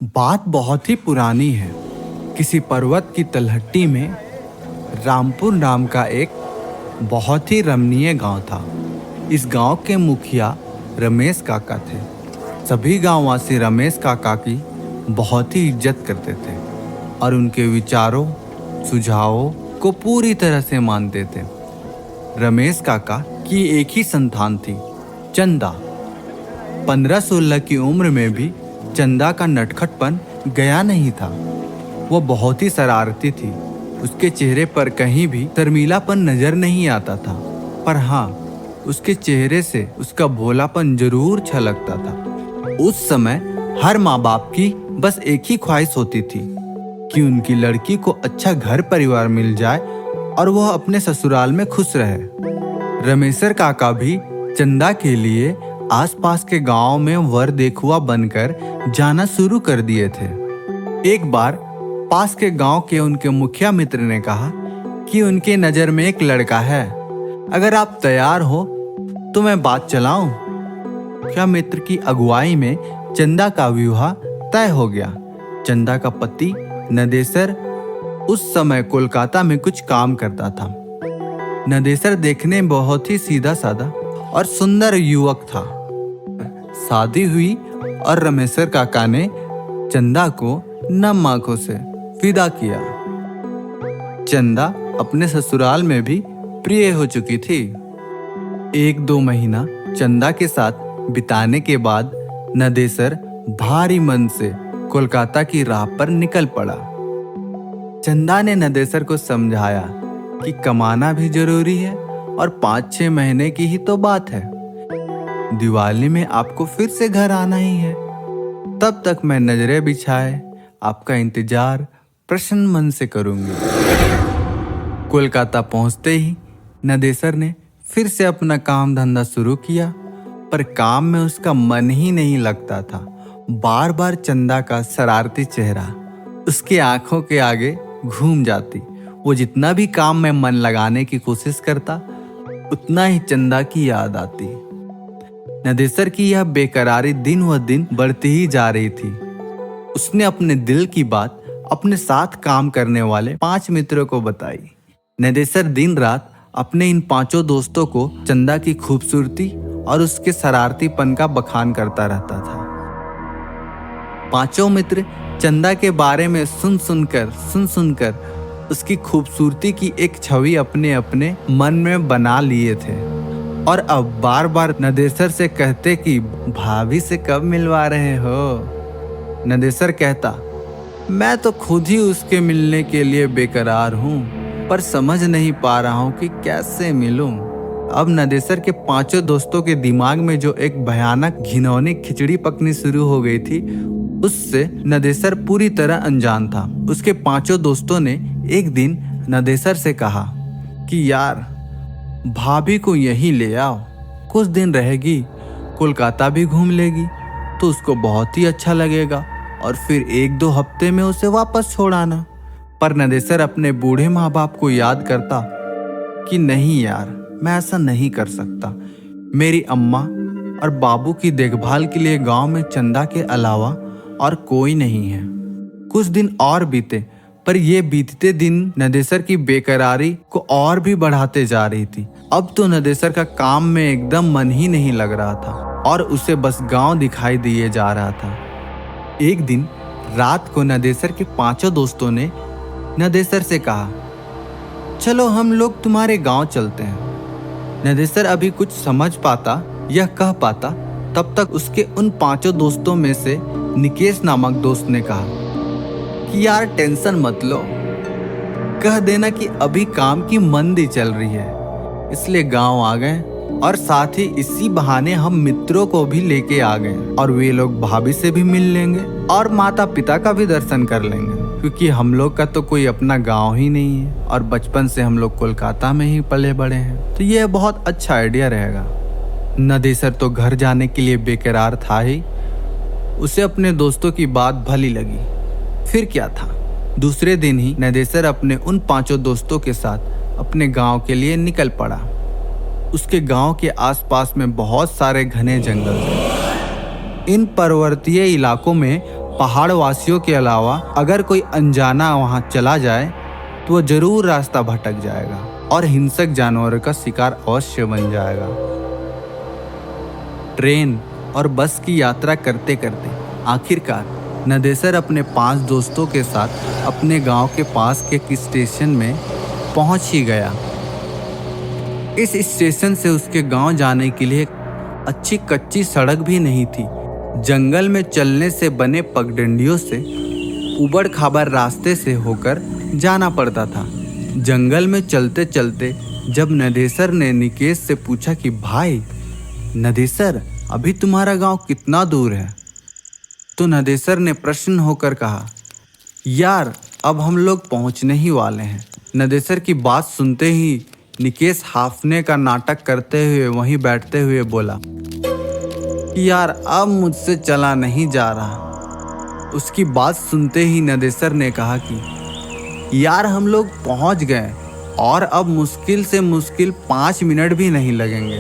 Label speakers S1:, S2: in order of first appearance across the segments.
S1: बात बहुत ही पुरानी है। किसी पर्वत की तलहटी में रामपुर नाम का एक बहुत ही रमणीय गांव था। इस गांव के मुखिया रमेश काका थे। सभी गांववासी रमेश काका की बहुत ही इज्जत करते थे और उनके विचारों सुझावों को पूरी तरह से मानते थे। रमेश काका की एक ही संतान थी, चंदा। 15-16 की उम्र में भी चंदा का नटखटपन गया नहीं था। वो बहुत ही शरारती थी। उसके चेहरे पर कहीं भी शर्मीलापन नजर नहीं आता था, पर हाँ, उसके चेहरे से उसका भोलापन जरूर छलकता था। उस समय हर माँ बाप की बस एक ही ख्वाहिश होती थी कि उनकी लड़की को अच्छा घर परिवार मिल जाए और वह अपने ससुराल में खुश रहे। रमेशर काका भी चंदा के लिए आसपास के गांव में वर देखुआ बनकर जाना शुरू कर दिए थे। एक बार पास के गांव के उनके मुखिया मित्र ने कहा कि उनके नजर में एक लड़का है, अगर आप तैयार हो तो मैं बात चलाऊं। मुखिया मित्र की अगुवाई में चंदा का विवाह तय हो गया। चंदा का पति नदेसर उस समय कोलकाता में कुछ काम करता था। नदेसर देखने में बहुत ही सीधा साधा और सुंदर युवक था। शादी हुई और रमेशर काका ने चंदा को नम आंखों से विदा किया। चंदा अपने ससुराल में भी प्रिय हो चुकी थी। 1-2 महीना चंदा के साथ बिताने के बाद नदेसर भारी मन से कोलकाता की राह पर निकल पड़ा। चंदा ने नदेसर को समझाया कि कमाना भी जरूरी है और 5-6 महीने की ही तो बात है। दिवाली में आपको फिर से घर आना ही है। तब तक मैं नजरें बिछाए आपका इंतजार प्रसन्न मन से करूंगी। कोलकाता पहुंचते ही नदेसर ने फिर से अपना काम धंधा शुरू किया, पर काम में उसका मन ही नहीं लगता था। बार बार चंदा का शरारती चेहरा उसके आंखों के आगे घूम जाती। वो जितना भी काम में मन लगाने की कोशिश करता, उतना ही चंदा की याद आती। नदेसर की यह बेकरारी दिन व दिन बढ़ती ही जा रही थी। उसने अपने दिल की बात अपने साथ काम करने वाले 5 मित्रों को बताई। नदेसर दिन रात अपने इन 5 दोस्तों को चंदा की खूबसूरती और उसके शरारतीपन का बखान करता रहता था। 5 मित्र चंदा के बारे में सुन सुनकर उसकी खूबसूरती की एक छवि अपने अपने मन में बना लिए थे और अब बार बार नदेसर से कहते कि भाभी से कब मिलवा रहे हो। नदेसर कहता, मैं तो खुद ही उसके मिलने के लिए बेकरार हूँ, पर समझ नहीं पा रहा हूँ कि कैसे मिलूं। अब नदेसर के 5 दोस्तों के दिमाग में जो एक भयानक घिनौनी खिचड़ी पकनी शुरू हो गई थी, उससे नदेसर पूरी तरह अनजान था। उसके 5 दोस्तों ने एक दिन नदेसर से कहा कि यार, भाभी को यहीं ले आओ, कुछ दिन रहेगी, कोलकाता भी घूम लेगी तो उसको बहुत ही अच्छा लगेगा और फिर 1-2 हफ्ते में उसे वापस छोड़ आना। पर नदेसर अपने बूढ़े माँ बाप को याद करता कि नहीं यार, मैं ऐसा नहीं कर सकता। मेरी अम्मा और बाबू की देखभाल के लिए गांव में चंदा के अलावा और कोई नहीं है। कुछ दिन और बीते, पर ये बीतते दिन नदेसर की बेकरारी को और भी बढ़ाते जा रही थी। अब तो नदेसर का काम में एकदम मन ही नहीं लग रहा था और उसे बस गांव दिखाई दिए जा रहा था। एक दिन रात को नदेसर के 5 दोस्तों ने नदेसर से कहा, चलो हम लोग तुम्हारे गांव चलते हैं। नदेसर अभी कुछ समझ पाता या कह पाता, तब तक उसके उन 5 दोस्तों में से निकेश नामक दोस्त ने कहा कि यार टेंशन मत लो, कह देना कि अभी काम की मंदी चल रही है, इसलिए गांव आ गए और साथ ही इसी बहाने हम मित्रों को भी लेके आ गए और वे लोग भाभी से भी मिल लेंगे और माता पिता का भी दर्शन कर लेंगे, क्योंकि हम लोग का तो कोई अपना गांव ही नहीं है और बचपन से हम लोग कोलकाता में ही पले बड़े हैं, तो यह बहुत अच्छा आइडिया रहेगा। नदेसर तो घर जाने के लिए बेकरार था ही, उसे अपने दोस्तों की बात भली लगी। फिर क्या था, दूसरे दिन ही नदेसर अपने उन 5 दोस्तों के साथ अपने गांव के लिए निकल पड़ा। उसके गांव के आसपास में बहुत सारे घने जंगल थे। इन पर्वतीय इलाकों में पहाड़ वासियों के अलावा अगर कोई अनजाना वहां चला जाए तो वो जरूर रास्ता भटक जाएगा और हिंसक जानवरों का शिकार अवश्य बन जाएगा। ट्रेन और बस की यात्रा करते करते आखिरकार नदेसर अपने 5 दोस्तों के साथ अपने गांव के पास के एक स्टेशन में पहुंच ही गया। इस स्टेशन से उसके गांव जाने के लिए अच्छी कच्ची सड़क भी नहीं थी। जंगल में चलने से बने पगडंडियों से उबड़ खाबड़ रास्ते से होकर जाना पड़ता था। जंगल में चलते चलते जब नदेसर ने निकेश से पूछा कि भाई नदेसर, अभी तुम्हारा गांव कितना दूर है, तो नदेसर ने प्रश्न होकर कहा, यार अब हम लोग पहुंचने ही वाले हैं। नदेसर की बात सुनते ही निकेश हाफने का नाटक करते हुए वहीं बैठते हुए बोला कि यार अब मुझसे चला नहीं जा रहा। उसकी बात सुनते ही नदेसर ने कहा कि यार हम लोग पहुंच गए और अब मुश्किल से मुश्किल 5 मिनट भी नहीं लगेंगे।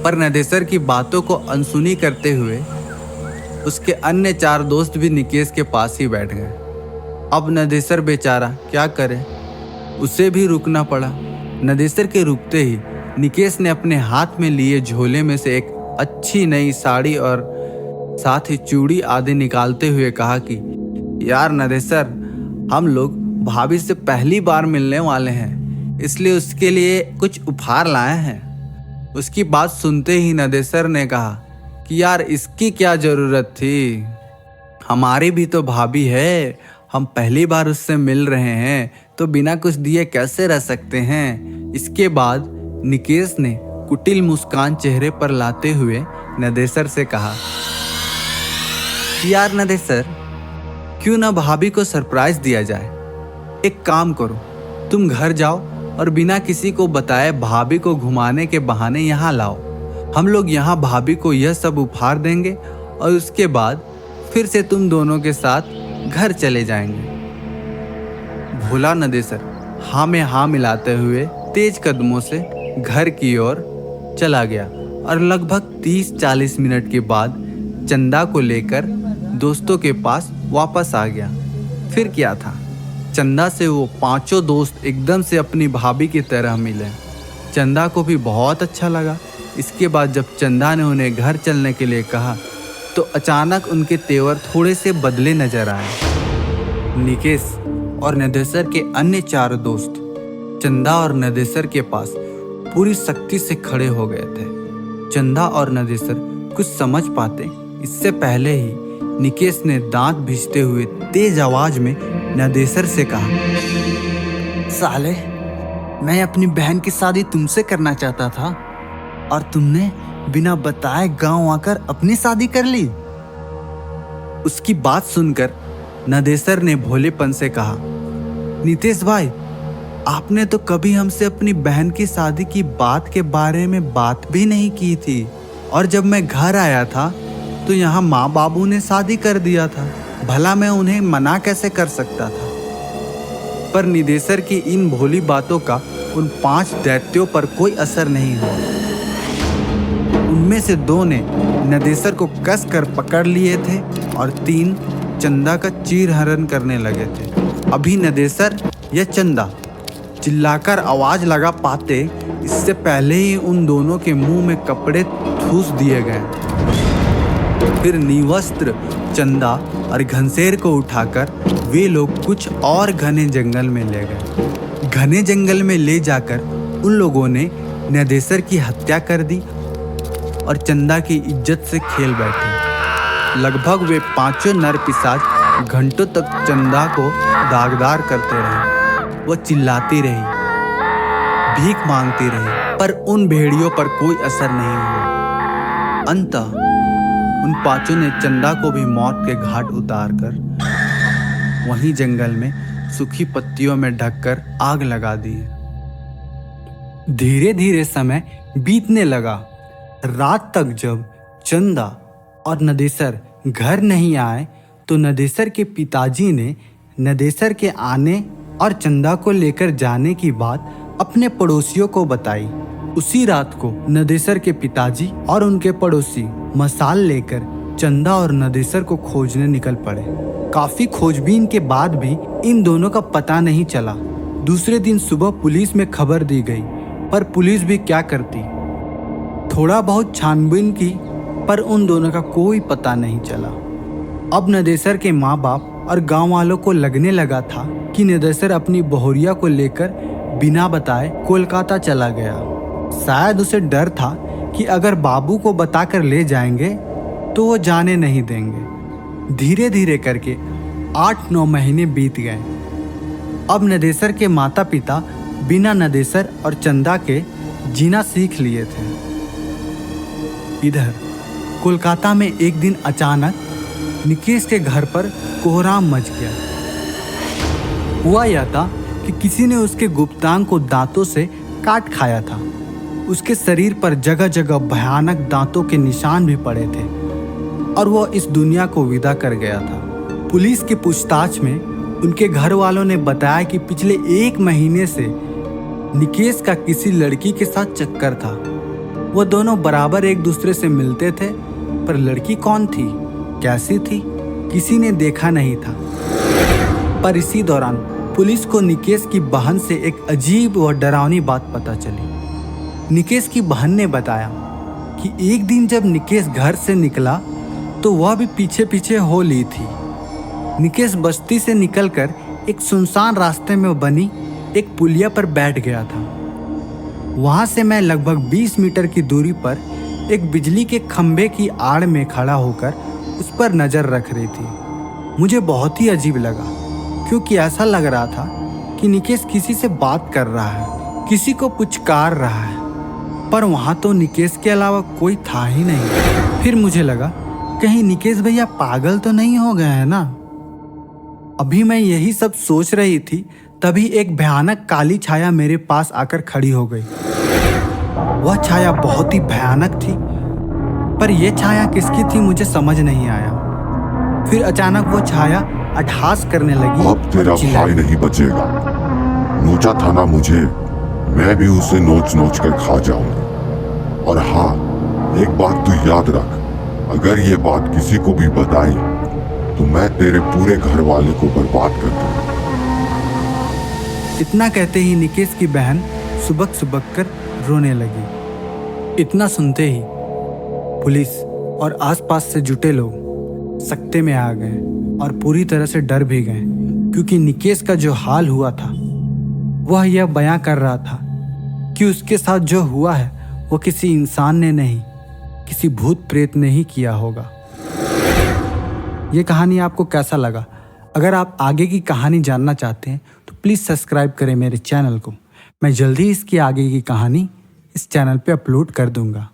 S1: पर नदेसर की बातों को अनसुनी करते हुए उसके अन्य 4 दोस्त भी निकेश के पास ही बैठ गए। अब नदेसर बेचारा क्या करे, उसे भी रुकना पड़ा। नदेसर के रुकते ही निकेश ने अपने हाथ में लिए झोले में से एक अच्छी नई साड़ी और साथ ही चूड़ी आदि निकालते हुए कहा कि यार नदेसर, हम लोग भाभी से पहली बार मिलने वाले हैं, इसलिए उसके लिए कुछ उपहार लाए हैं। उसकी बात सुनते ही नदेसर ने कहा कि यार इसकी क्या जरूरत थी, हमारी भी तो भाभी है, हम पहली बार उससे मिल रहे हैं तो बिना कुछ दिए कैसे रह सकते हैं। इसके बाद निकेश ने कुटिल मुस्कान चेहरे पर लाते हुए नदेसर से कहा, यार नदेसर, क्यों ना भाभी को सरप्राइज दिया जाए। एक काम करो, तुम घर जाओ और बिना किसी को बताए भाभी को घुमाने के बहाने यहाँ लाओ। हम लोग यहाँ भाभी को यह सब उपहार देंगे और उसके बाद फिर से तुम दोनों के साथ घर चले जाएंगे। भोला नदेसर हाँ में हाँ मिलाते हुए तेज कदमों से घर की ओर चला गया और लगभग 30-40 मिनट के बाद चंदा को लेकर दोस्तों के पास वापस आ गया। फिर क्या था, चंदा से वो 5 दोस्त एकदम से अपनी भाभी की तरह मिले। चंदा को भी बहुत अच्छा लगा। इसके बाद जब चंदा ने उन्हें घर चलने के लिए कहा तो अचानक उनके तेवर थोड़े से बदले नजर आए। निकेश और नदेसर के अन्य 4 दोस्त चंदा और नदेसर के पास पूरी सख्ती से खड़े हो गए थे। चंदा और नदेसर कुछ समझ पाते इससे पहले ही निकेश ने दांत भींचते हुए तेज आवाज में नदेसर से कहा, साले, मैं अपनी बहन की शादी तुमसे करना चाहता था और तुमने बिना बताए गांव आकर अपनी शादी कर ली। उसकी बात सुनकर नदेसर ने भोलेपन से कहा, नितेश भाई, आपने तो कभी हमसे अपनी बहन की शादी की बात के बारे में बात भी नहीं की थी, और जब मैं घर आया था तो यहाँ माँ बाबू ने शादी कर दिया था, भला मैं उन्हें मना कैसे कर सकता था। पर निदेशर की इन भोली बातों का उन 5 दैत्यों पर कोई असर नहीं हुआ। उनमें से 2 ने नदेसर को कस कर पकड़ लिए थे और 3 चंदा का चीरहरण करने लगे थे। अभी नदेसर या चंदा चिल्लाकर आवाज लगा पाते इससे पहले ही उन दोनों के मुंह में कपड़े ठूस दिए गए। फिर निवस्त्र चंदा और घनशेर को उठाकर वे लोग कुछ और घने जंगल में ले गए। घने जंगल में ले जाकर उन लोगों ने नदेसर की हत्या कर दी और चंदा की इज्जत से खेल बैठे। लगभग वे 5 नर पिशाच घंटों तक चंदा को दागदार करते रहे। वो चिल्लाती रही, भीख मांगती रही, पर उन भेड़ियों पर कोई असर नहीं हुआ। अंततः उन 5 ने चंदा को भी मौत के घाट उतारकर वहीं जंगल में सूखी पत्तियों में ढककर आग लगा दी। धीरे धीरे समय बीतने लगा। रात तक जब चंदा और नदेसर घर नहीं आए तो नदेसर के पिताजी ने नदेसर के आने और चंदा को लेकर जाने की बात अपने पड़ोसियों को बताई। उसी रात को नदेसर के पिताजी और उनके पड़ोसी मसाल लेकर चंदा और नदेसर को खोजने निकल पड़े। काफी खोजबीन के बाद भी इन दोनों का पता नहीं चला। दूसरे दिन सुबह पुलिस में खबर दी गई, पर पुलिस भी क्या करती। थोड़ा बहुत छानबीन की, पर उन दोनों का कोई पता नहीं चला। अब नदेसर के माँ बाप और गांव वालों को लगने लगा था कि नदेसर अपनी बहुरिया को लेकर बिना बताए कोलकाता चला गया। शायद उसे डर था कि अगर बाबू को बताकर ले जाएंगे तो वो जाने नहीं देंगे। धीरे धीरे करके 8-9 महीने बीत गए। अब नदेसर के माता पिता बिना नदेसर और चंदा के जीना सीख लिए थे। इधर कोलकाता में एक दिन अचानक निकेश के घर पर कोहराम मच गया। हुआ यह था कि किसी ने उसके गुप्तांग को दांतों से काट खाया था। उसके शरीर पर जगह जगह भयानक दांतों के निशान भी पड़े थे और वह इस दुनिया को विदा कर गया था। पुलिस की पूछताछ में उनके घर वालों ने बताया कि पिछले 1 महीने से निकेश का किसी लड़की के साथ चक्कर था। वह दोनों बराबर एक दूसरे से मिलते थे, पर लड़की कौन थी, कैसी थी, किसी ने देखा नहीं था। पर इसी दौरान पुलिस को निकेश की बहन से एक अजीब व डरावनी बात पता चली। निकेश की बहन ने बताया कि एक दिन जब निकेश घर से निकला तो वह भी पीछे पीछे हो ली थी। निकेश बस्ती से निकलकर एक सुनसान रास्ते में बनी एक पुलिया पर बैठ गया था। वहां से मैं लगभग 20 मीटर की दूरी पर एक बिजली के खंभे की आड़ में खड़ा होकर उस पर नजर रख रही थी। मुझे बहुत ही अजीब लगा, क्योंकि ऐसा लग रहा था कि निकेश किसी से बात कर रहा है, किसी को पुचकार रहा है, पर वहां तो निकेश के अलावा कोई था ही नहीं। फिर मुझे लगा कहीं निकेश भैया पागल तो नहीं हो गए हैं ना। अभी मैं यही सब सोच रही थी, तभी एक भयानक काली छाया मेरे पास आकर खड़ी हो गई। वह छाया बहुत ही भयानक थी, पर यह छाया किसकी थी मुझे समझ नहीं आया। फिर अचानक वो छाया अट्टहास करने लगी।
S2: अब तेरा भाई नहीं बचेगा। नोचा था ना मुझे, मैं भी उसे नोच नोच कर खा जाऊंगा। और हाँ, एक बात तू याद रख, अगर ये बात किसी को भी बताई तो मैं तेरे पूरे घर वाले को बर्बाद कर दूंगा।
S1: इतना कहते ही निकेश की बहन सुबक सुबक कर रोने लगी। इतना सुनते ही पुलिस और आसपास से जुटे लोग सकते में आ गए और पूरी तरह से डर भी गए, क्योंकि निकेश का जो हाल हुआ था वह यह बयां कर रहा था कि उसके साथ जो हुआ है वो किसी इंसान ने नहीं, किसी भूत प्रेत ने ही किया होगा। ये कहानी आपको कैसा लगा? अगर आप आगे की कहानी जानना चाहते हैं तो प्लीज़ सब्सक्राइब करें मेरे चैनल को। मैं जल्दी इसकी आगे की कहानी इस चैनल पे अपलोड कर दूंगा।